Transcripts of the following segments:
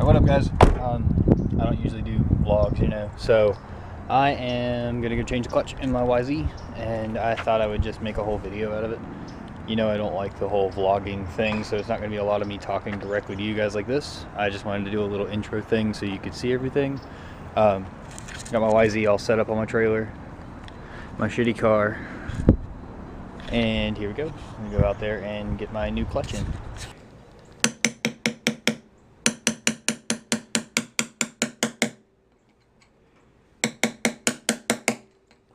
Alright, what up guys? I don't usually do vlogs, you know, so I am gonna go change the clutch in my YZ, and I thought I would just make a whole video out of it. You know, I don't like the whole vlogging thing, so it's not gonna be a lot of me talking directly to you guys like this. I just wanted to do a little intro thing so you could see everything. Got my YZ all set up on my trailer, my shitty car, and here we go. I'm gonna go out there and get my new clutch in.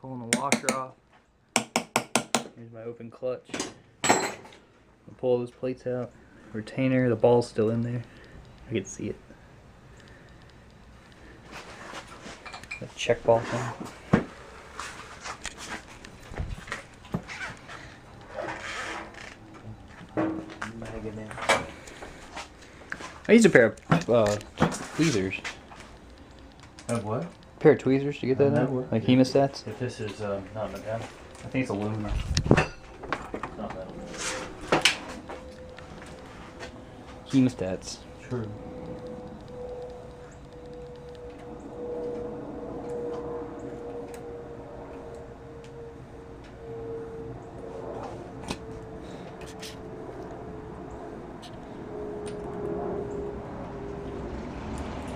Pulling the washer off. Here's my open clutch. I'll pull those plates out. Retainer, the ball's still in there. I can see it. The check ball thing. I used a pair of tweezers. Of what? Pair of tweezers to get that out? Like hemostats? If this is not metal, I think it's aluminum. not metal. Hemostats. True.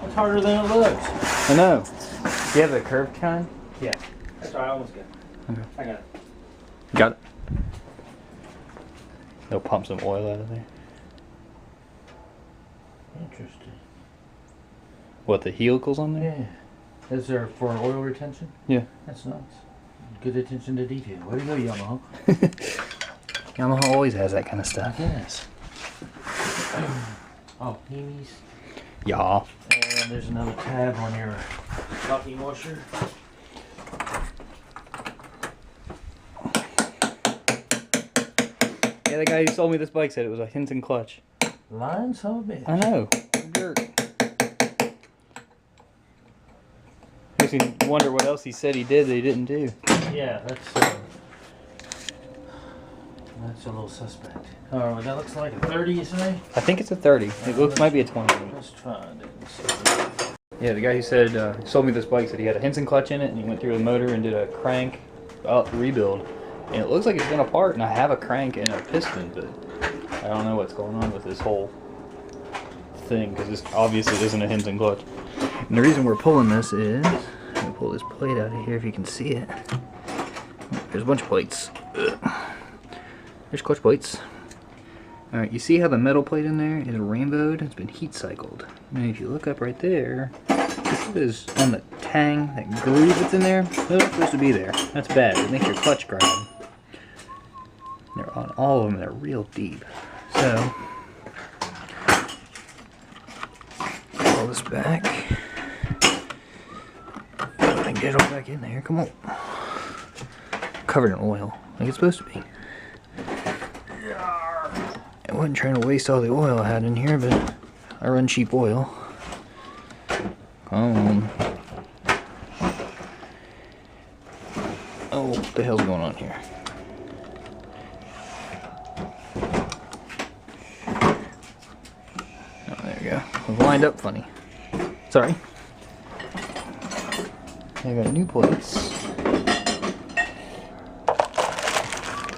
It's harder than it looks. I know. Do you have the curved kind? Yeah. That's right, I almost got it. Okay. I got it. Got it. They'll pump some oil out of there. Interesting. What, the helicals on there? Yeah. Is there for oil retention? Yeah. That's nice. Good attention to detail. Way to go, Yamaha. Yamaha always has that kind of I stuff. guess. Oh, Hemis. Yeah. And there's another tab on your locking washer. Yeah, the guy who sold me this bike said it was a Hinton clutch. Lying son of a bitch. I know. Dirt. Makes me wonder what else he said he did that he didn't do. Yeah, that's a little suspect. Oh, that looks like a 30, you say? I think it's a 30. It looks might be a 20. Let's try it. Yeah, the guy who said he sold me this bike said he had a Hinton clutch in it, and he went through the motor and did a crank rebuild, and it looks like it's been apart. And I have a crank and a piston, but I don't know what's going on with this whole thing because this obviously isn't a Hinton clutch. And the reason we're pulling this is, let me pull this plate out of here if you can see it. There's a bunch of plates. Ugh. There's clutch plates. Alright, you see how the metal plate in there is rainbowed? It's been heat cycled. And if you look up right there, this is on the tang, that groove that's in there. That's not supposed to be there. That's bad. It makes your clutch grab. They're on all of them. They're real deep. So, pull this back. I can get it all back in there. Come on. Covered in oil, like it's supposed to be. I wasn't trying to waste all the oil I had in here, but I run cheap oil. Come on. Oh, what the hell's going on here? Oh, there we go. We've lined up funny. Sorry. I got new plates.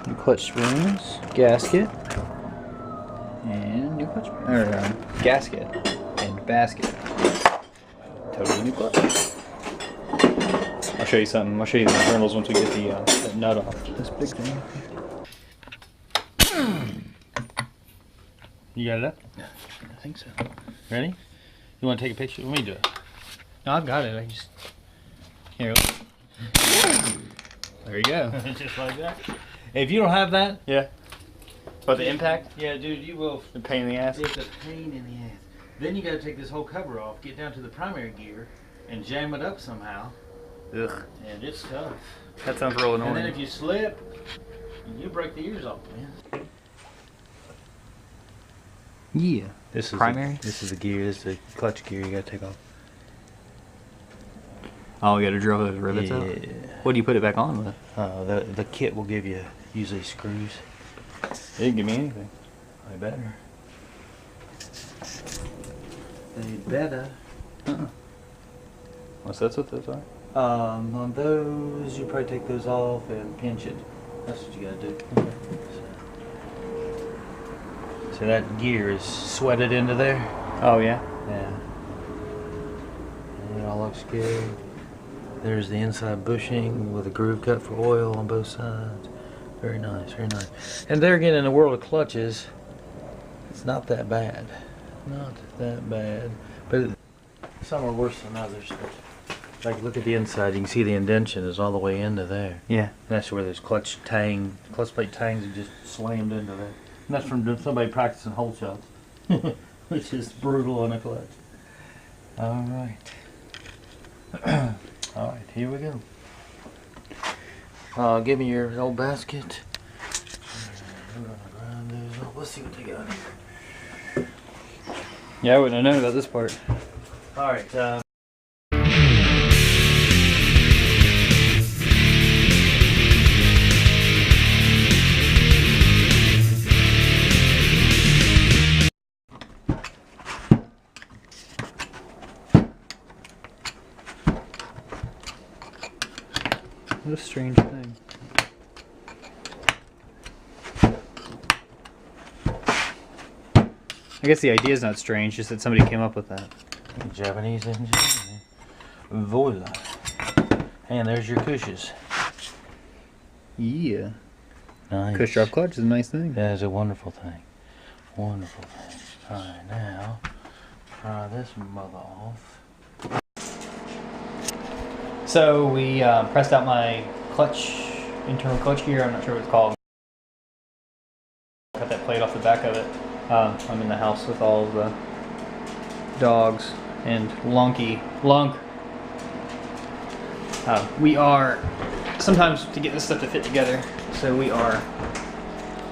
New clutch springs. Gasket. And new clutch, or gasket and basket. Totally new clutch. I'll show you something. I'll show you the internals once we get the nut off this big thing. You got it up? I think so. Ready? You want to take a picture? Let me do it. No, I've got it. I just here. There you go. Just like that. If you don't have that, Yeah. But the impact? yeah, dude, you will. The pain in the ass. It's a pain in the ass. Then you got to take this whole cover off, get down to the primary gear, and jam it up somehow. Ugh. And it's tough. That sounds real annoying. And then if you slip, you break the ears off, man. Yeah. This is primary. This is the gear. This is the clutch gear. You got to take off. Oh, you got to drill those rivets out. What do you put it back on with? The kit will give you usually screws. It didn't give me anything. I better. They better. What's that's what those are? On those, you probably take those off and pinch it. That's what you gotta do. Okay. So that gear is sweated into there. Oh yeah. Yeah. And it all looks good. There's the inside bushing with a groove cut for oil on both sides. Very nice, very nice. And there again, in the world of clutches, it's not that bad. Not that bad. But some are worse than others. Like, look at the inside. You can see the indentation is all the way into there. Yeah. And that's where those clutch plate tangs are just slammed into there. And that's from somebody practicing hole shots, which is brutal on a clutch. All right. All right, here we go. Give me your old basket. We're gonna grind those up. Let's see what they got here. Yeah, I wouldn't have known about this part. All right. What a strange thing. I guess the idea is not strange, just that somebody came up with that. Japanese engine. Voila. And there's your cushions. Yeah. Nice. Cush drop clutch is a nice thing. That is a wonderful thing. Wonderful thing. Alright, now, pry this mother off. So we pressed out my clutch, internal clutch gear. I'm not sure what it's called. Cut that plate off the back of it. I'm in the house with all of the dogs and Lunk. We are sometimes to get this stuff to fit together. So we are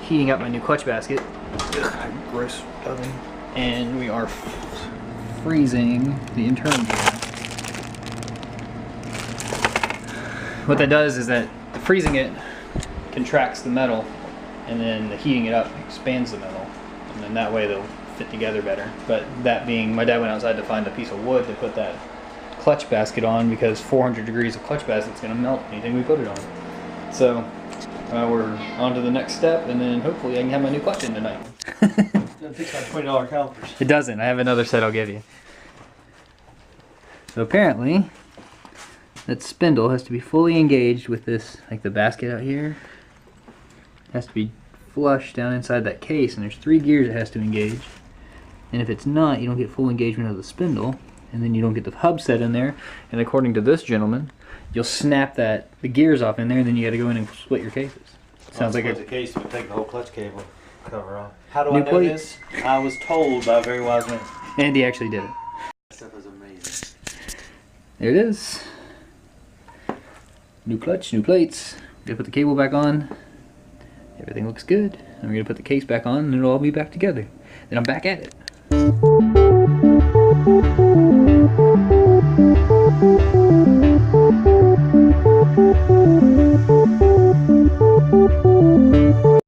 heating up my new clutch basket. Ugh, gross oven. And we are freezing the internal gear. What that does is that freezing it contracts the metal, and then the heating it up expands the metal, and then that way they'll fit together better. But that being, my dad went outside to find a piece of wood to put that clutch basket on, because 400 degrees of clutch basket's gonna melt anything we put it on. So we're on to the next step, and then hopefully I can have my new clutch in tonight. It takes like $20 calipers. It doesn't. I have another set I'll give you. So apparently, that spindle has to be fully engaged with this, like the basket out here. It has to be flush down inside that case, and there's 3 gears it has to engage. And if it's not, you don't get full engagement of the spindle, and then you don't get the hub set in there. And according to this gentleman, you'll snap the gears off in there, and then you got to go in and split your cases. Sounds like the case would take the whole clutch cable cover off. How do New I know plates. this? I was told by a very wise man. Andy actually did it. That stuff is amazing. There it is. New clutch, new plates. We're gonna put the cable back on. Everything looks good. And we're gonna put the case back on, and it'll all be back together. Then I'm back at it.